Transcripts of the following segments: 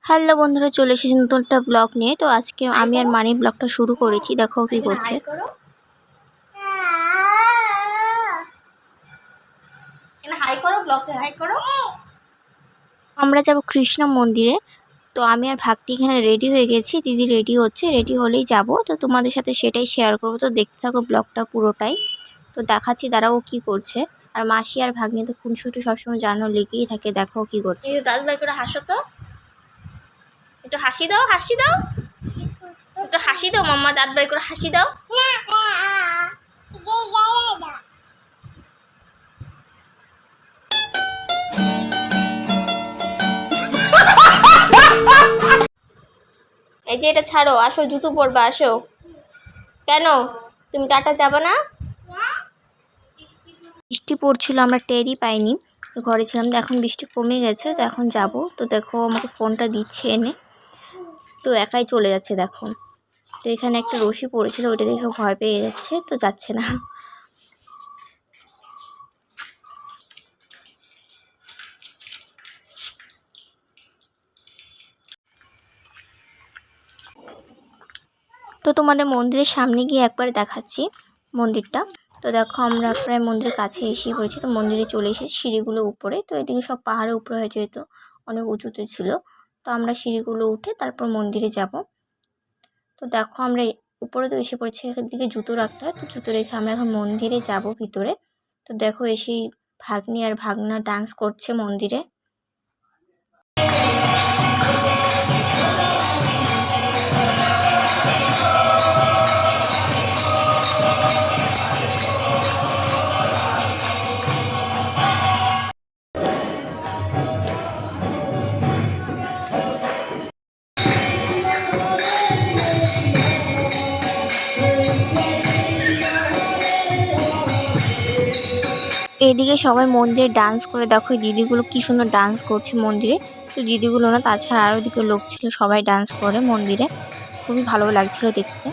Hello বন্ধুরা, চলে এসেছি নতুন একটা ব্লগ নিয়ে। তো আজকে আমি আর মানি ব্লগটা শুরু করেছি। দেখো কি করছে। আমরা যাব কৃষ্ণ মন্দিরে। তো আমি আর ভাগ্নি এখানে রেডি হয়ে গেছি, দিদি রেডি হচ্ছে, রেডি হলেই যাব। তো তোমাদের সাথে সেটাই শেয়ার করবো। তো দেখতে থাকো ব্লগটা পুরোটাই। তো দেখাচ্ছি দাঁড়াও ও কী করছে। আর মাসি আর ভাগ্নি তো খুনসুটি সবসময় জানো লেগেই থাকে। দেখো কি করছে। দাদু ভাই করে হাসো তো, একটু হাসি দাও, হাসি দাও, একটু হাসি দাও মাম্মা, দাঁত বাই করে হাসি দাও। এই যে এটা ছাড়ো, আসো জুতো পরবা, আসো। কেন তুমি টাটা যাবা না? বৃষ্টি পড়ছিল, আমরা টেরই পাইনি, তো ঘরে ছিলাম। তো এখন বৃষ্টি কমে গেছে, তো এখন যাব। তো দেখো আমাকে ফোনটা দিচ্ছে এনে, তো একাই চলে যাচ্ছে দেখো। তো এখানে একটা রশি পড়েছিল, ওইটা দেখে ভয় পেয়ে যাচ্ছে, তো যাচ্ছে না। তো তোমাদের মন্দিরের সামনে গিয়ে একবার দেখাচ্ছি মন্দিরটা। তো দেখো আমরা প্রায় মন্দিরের কাছে এসেই পড়েছি। তো মন্দিরে চলে এসেছি সিঁড়িগুলো উপরে। তো এদিকে সব পাহাড়ের উপরে হয়ে যেহেতু অনেক উঁচুতে ছিল, তো আমরা সিঁড়িগুলো উঠে তারপর মন্দিরে যাব। তো দেখো আমরা উপরে তো এসে পড়েছি, এদিকে জুতো রাখতে হয়, তো জুতো রেখে আমরা এখন মন্দিরে যাব ভিতরে। তো দেখো এসেই ভাগ্নি আর ভাগনা ডান্স করছে মন্দিরে। এদিকে সবাই মন্দিরে ডান্স করে। দেখো এই দিদিগুলো কি সুন্দর ডান্স করছে মন্দিরে। তো দিদিগুলো না, তাছাড়া আরও দিকে লোক ছিল, সবাই ডান্স করে মন্দিরে। খুবই ভালো লাগছিল দেখতে।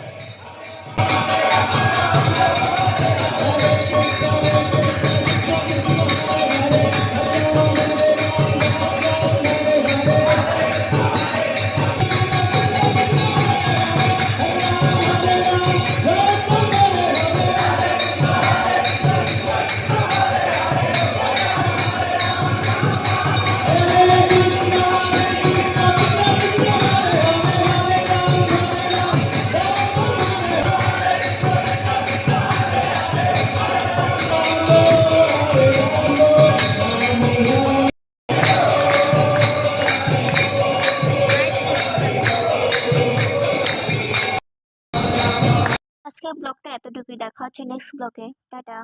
আজকের ব্লগটা এতটুকুই, দেখা হচ্ছে নেক্সট ব্লগে। টাটা।